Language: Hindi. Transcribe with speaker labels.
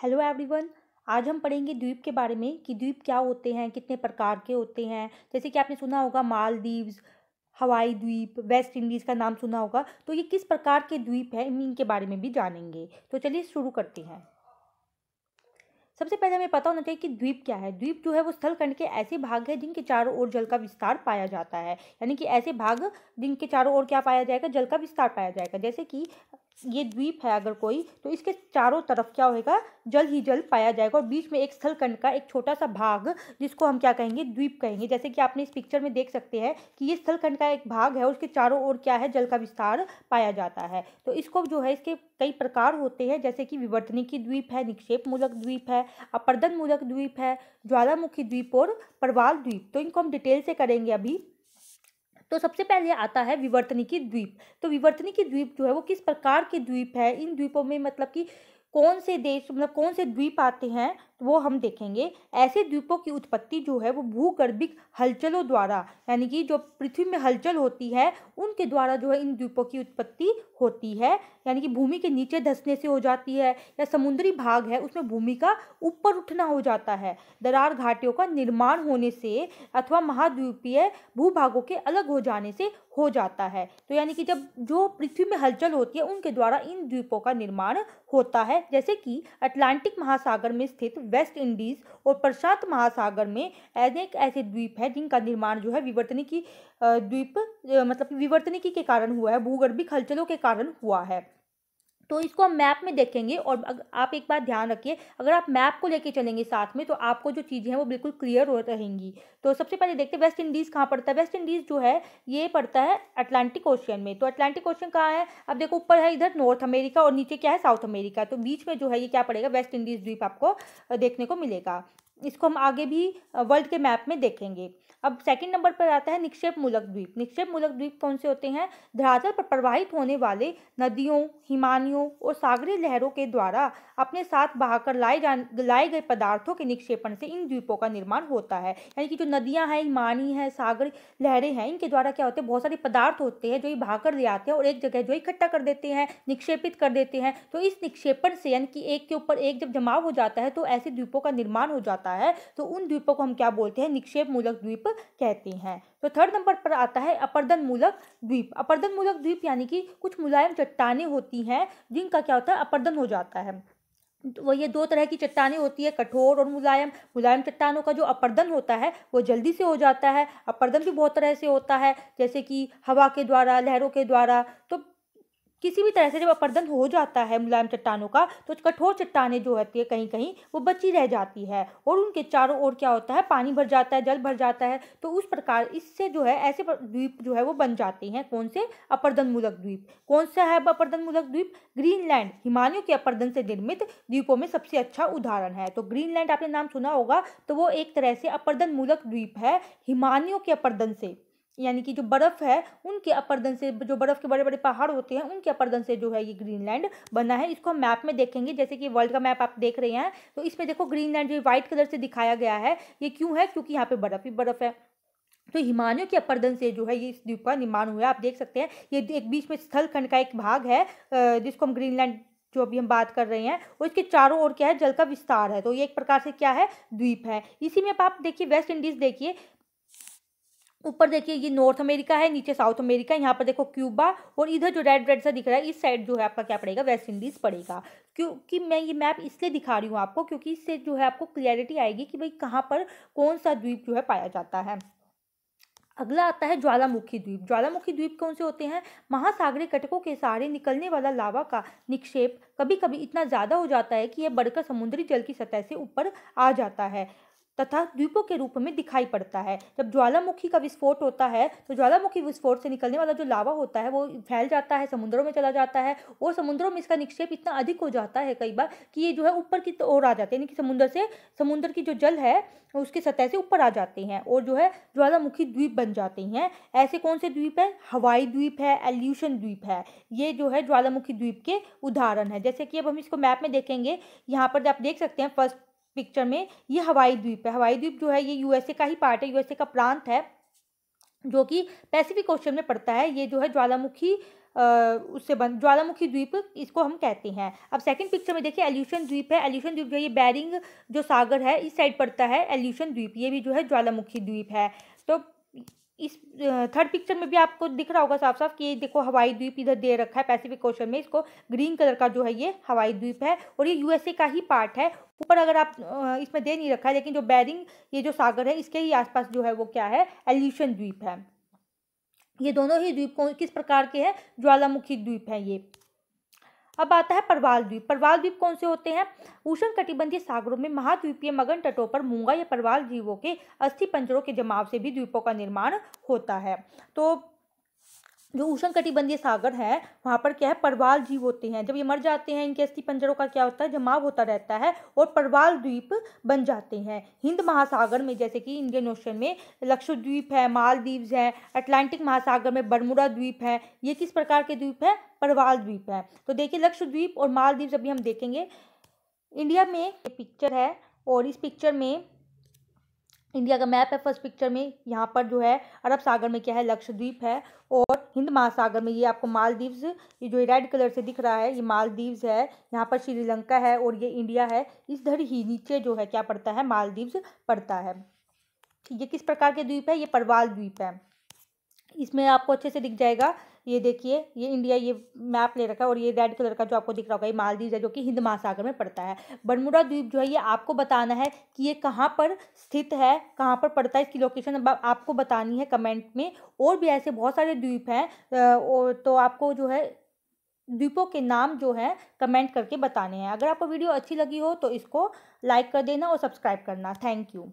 Speaker 1: Hello everyone. आज हम पढ़ेंगे द्वीप के बारे में कि द्वीप क्या होते हैं, कितने प्रकार के होते हैं। जैसे कि आपने सुना होगा मालदीव्स, हवाई द्वीप, वेस्ट इंडीज़ का नाम सुना होगा। तो ये किस प्रकार के द्वीप हैं इनके बारे में भी जानेंगे। तो चलिए शुरू करते हैं। सबसे पहले हमें पता होना चाहिए कि द्वीप क्या है। द्वीप जो है वो स्थल खंड के ऐसे भाग है जिनके चारों ओर जल का विस्तार पाया जाता है। यानी कि ऐसे भाग जिनके चारों ओर क्या पाया जाएगा, जल का विस्तार पाया जाएगा। जैसे कि ये द्वीप है अगर कोई, तो इसके चारों तरफ क्या होगा, जल ही जल पाया जाएगा और बीच में एक स्थल खंड का एक छोटा सा भाग जिसको हम क्या कहेंगे, द्वीप कहेंगे। जैसे कि आपने इस पिक्चर में देख सकते हैं कि ये स्थल खंड का एक भाग है और उसके चारों ओर क्या है, जल का विस्तार पाया जाता है। तो इसको जो है, इसके कई प्रकार होते हैं। जैसे कि विवर्तनिकी द्वीप है, निक्षेप मूलक द्वीप है, अपर्दन मूलक द्वीप है, ज्वालामुखी द्वीप और प्रवाल द्वीप। तो इनको हम डिटेल से करेंगे अभी। तो सबसे पहले आता है विवर्तनिकी द्वीप। तो विवर्तनिकी द्वीप जो है वो किस प्रकार के द्वीप है, इन द्वीपों में मतलब कि कौन से देश, मतलब कौन से द्वीप आते हैं, तो वो हम देखेंगे। ऐसे द्वीपों की उत्पत्ति जो है वो भूगर्भिक हलचलों द्वारा, यानी कि जो पृथ्वी में हलचल होती है उनके द्वारा जो है इन द्वीपों की उत्पत्ति होती है। यानी कि भूमि के नीचे धंसने से हो जाती है, या समुद्री भाग है उसमें भूमि का ऊपर उठना हो जाता है, दरार घाटियों का निर्माण होने से, अथवा महाद्वीपीय भूभागों के अलग हो जाने से हो जाता है। तो यानी कि जब जो पृथ्वी में हलचल होती है उनके द्वारा इन द्वीपों का निर्माण होता है। जैसे कि अटलांटिक महासागर में स्थित वेस्ट इंडीज और प्रशांत महासागर में अनेक ऐसे द्वीप हैं जिनका निर्माण जो है विवर्तनिकी द्वीप मतलब विवर्तनिकी के कारण हुआ है, भूगर्भिक हलचलों के कारण हुआ है। तो इसको हम मैप में देखेंगे। और आप एक बात ध्यान रखिए, अगर आप मैप को लेके चलेंगे साथ में तो आपको जो चीज़ें हैं वो बिल्कुल क्लियर हो रहेंगी। तो सबसे पहले देखते हैं वेस्ट इंडीज़ कहाँ पड़ता है। वेस्ट इंडीज़ जो है ये पड़ता है अटलांटिक ओशियन में। तो अटलांटिक ओशियन कहाँ है, अब देखो ऊपर है इधर नॉर्थ अमेरिका और नीचे क्या है, साउथ अमेरिका। तो बीच में जो है ये क्या पड़ेगा, वेस्ट इंडीज़ द्वीप आपको देखने को मिलेगा। इसको हम आगे भी वर्ल्ड के मैप में देखेंगे। अब सेकंड नंबर पर आता है निक्षेप मूलक द्वीप। निक्षेप मूलक द्वीप कौन से होते हैं, धरातल पर प्रवाहित होने वाले नदियों, हिमानियों और सागरीय लहरों के द्वारा अपने साथ बहाकर लाए गए पदार्थों के निक्षेपण से इन द्वीपों का निर्माण होता है। यानी कि जो नदियां हैं, हिमानी है, सागर लहरें हैं, इनके द्वारा क्या होते हैं, बहुत सारे पदार्थ होते हैं जो ये बहाकर ले आते हैं और एक जगह जो इकट्ठा कर देते हैं, निक्षेपित कर देते हैं। तो इस निक्षेपण से यानी कि एक के ऊपर एक जब जमाव हो जाता है तो ऐसे द्वीपों का निर्माण हो जाता है। तो उन द्वीपों को हम क्या बोलते हैं, निक्षेप मूलक द्वीप कहते हैं। तो थर्ड नंबर पर आता है अपर्दन मूलक द्वीप। अपर्दन मूलक द्वीप यानी कि कुछ मुलायम चट्टानें होती हैं जिनका क्या होता है, अपर्दन हो जाता है। तो वो ये दो तरह की चट्टानें होती है, कठोर और मुलायम। मुलायम चट्टानों का जो अपर्दन होता है वो जल्दी से हो जाता है। अपर्दन भी बहुत तरह से होता है, जैसे कि हवा के द्वारा, लहरों के द्वारा। तो किसी भी तरह से जब अपर्दन हो जाता है मुलायम चट्टानों का, तो कठोर चट्टानें जो होती है कहीं कहीं वो बची रह जाती है और उनके चारों ओर क्या होता है, पानी भर जाता है, जल भर जाता है। तो उस प्रकार इससे जो है ऐसे द्वीप जो है वो बन जाते हैं। कौन से, अपर्दन मूलक द्वीप। कौन सा है अपर्दन मूलक द्वीप, ग्रीनलैंड हिमानियों के अपर्दन से निर्मित द्वीपों में सबसे अच्छा उदाहरण है। तो ग्रीनलैंड आपने नाम सुना होगा, तो वो एक तरह से अपर्दन मूलक द्वीप है, हिमानियों के अपर्दन से। यानी कि जो बर्फ है उनके अपर्दन से, जो बर्फ के बड़े बड़े पहाड़ होते हैं उनके अपर्दन से जो है ये ग्रीनलैंड बना है। इसको हम मैप में देखेंगे। जैसे कि वर्ल्ड का मैप आप देख रहे हैं, तो इसमें देखो ग्रीनलैंड जो व्हाइट कलर से दिखाया गया है, ये क्यों है, क्योंकि यहाँ पे बर्फ ही बर्फ है। तो हिमालयों के अपर्दन से जो है ये इस द्वीप का निर्माण हुआ है। आप देख सकते हैं ये एक बीच में स्थल खंड का एक भाग है जिसको हम ग्रीनलैंड जो अभी हम बात कर रहे हैं, और इसके चारों ओर क्या है, जल का विस्तार है। तो ये एक प्रकार से क्या है, द्वीप है। इसी में आप देखिए वेस्ट इंडीज देखिए, ऊपर देखिए ये नॉर्थ अमेरिका है, नीचे साउथ अमेरिका, यहाँ पर देखो क्यूबा, और इधर जो रेड रेड सा दिख रहा है इस साइड जो है आपका क्या पड़ेगा, वेस्ट इंडीज पड़ेगा। क्योंकि मैं ये मैप इसलिए दिखा रही हूँ आपको क्योंकि इससे जो है आपको क्लियरिटी आएगी कि भाई कहाँ पर कौन सा द्वीप जो है पाया जाता है। अगला आता है ज्वालामुखी द्वीप। ज्वालामुखी द्वीप कौन से होते हैं, महासागरीय कटकों के सहारे निकलने वाला लावा का निक्षेप कभी कभी इतना ज्यादा हो जाता है कि यह बढ़कर समुद्री जल की सतह से ऊपर आ जाता है तथा द्वीपों के रूप में दिखाई पड़ता है। जब ज्वालामुखी का विस्फोट होता है तो ज्वालामुखी विस्फोट से निकलने वाला जो लावा होता है वो फैल जाता है, समुद्रों में चला जाता है, और समुद्रों में इसका निक्षेप इतना अधिक हो जाता है कई बार कि ये जो है ऊपर की ओर आ जाते हैं, यानी कि समुद्र की जो जल है उसकी सतह से ऊपर आ जाते हैं और जो है ज्वालामुखी द्वीप बन जाते हैं। ऐसे कौन से द्वीप है, हवाई द्वीप है, एल्यूशन द्वीप है, ये जो है ज्वालामुखी द्वीप के उदाहरण है। जैसे कि अब हम इसको मैप में देखेंगे, यहाँ पर आप देख सकते हैं फर्स्ट पिक्चर में ये हवाई द्वीप है। हवाई द्वीप जो है ये यूएसए का ही पार्ट है, यूएसए का प्रांत है जो कि पैसिफिक ओशन में पड़ता है। ये जो है ज्वालामुखी उससे बन ज्वालामुखी द्वीप इसको हम कहते हैं। अब सेकंड पिक्चर में देखिए एल्यूशन द्वीप है। एल्यूशन द्वीप जो है ये बेरिंग जो सागर है इस साइड पड़ता है एल्यूशन द्वीप, ये भी जो है ज्वालामुखी द्वीप है। तो इस थर्ड पिक्चर में भी आपको दिख रहा होगा साफ साफ कि ये देखो हवाई द्वीप इधर दे रखा है पैसिफिक ओशन में, इसको ग्रीन कलर का जो है ये हवाई द्वीप है और ये यूएसए का ही पार्ट है। ऊपर अगर आप इसमें दे नहीं रखा है, लेकिन जो बेरिंग ये जो सागर है इसके ही आसपास जो है वो क्या है, एल्यूशन द्वीप है। ये दोनों ही द्वीप किस प्रकार के हैं, ज्वालामुखी द्वीप है ये। अब आता है परवाल द्वीप। परवाल द्वीप कौन से होते हैं, उष्णकटिबंधीय सागरों में महाद्वीपीय मगन तटों पर मूंगा या परवाल जीवों के अस्थि पंजरों के जमाव से भी द्वीपों का निर्माण होता है। तो जो उष्णकटिबंधीय सागर है वहाँ पर क्या है, परवाल जीव होते हैं। जब ये मर जाते हैं इनके अस्थि पंजरों का क्या होता है, जमाव होता रहता है और परवाल द्वीप बन जाते हैं। हिंद महासागर में जैसे कि इंडियन ओशन में लक्षद्वीप है, मालदीव्स है, अटलांटिक महासागर में बरमुडा द्वीप है, ये किस प्रकार के द्वीप है, परवाल द्वीप है। तो देखिए लक्षद्वीप और मालदीव्स अभी हम देखेंगे। इंडिया में ये पिक्चर है और इस पिक्चर में इंडिया का मैप है। फर्स्ट पिक्चर में यहाँ पर जो है अरब सागर में क्या है, लक्षद्वीप है और हिंद महासागर में ये आपको मालदीव्स, ये जो रेड कलर से दिख रहा है ये मालदीव्स है। यहाँ पर श्रीलंका है और ये इंडिया है। इधर ही नीचे जो है क्या पड़ता है, मालदीव्स पड़ता है। ये किस प्रकार के द्वीप है, ये परवाल द्वीप है। इसमें आपको अच्छे से दिख जाएगा, ये देखिए ये इंडिया, ये मैप ले रखा है और ये रेड कलर का जो आपको दिख रहा होगा ये मालदीव है जो कि हिंद महासागर में पड़ता है। बरमुडा द्वीप जो है ये आपको बताना है कि ये कहाँ पर स्थित है, कहाँ पर पड़ता है, इसकी लोकेशन अब आपको बतानी है कमेंट में। और भी ऐसे बहुत सारे द्वीप हैं और तो आपको जो है द्वीपों के नाम जो है कमेंट करके बताने हैं। अगर आपको वीडियो अच्छी लगी हो तो इसको लाइक कर देना और सब्सक्राइब करना। Thank you.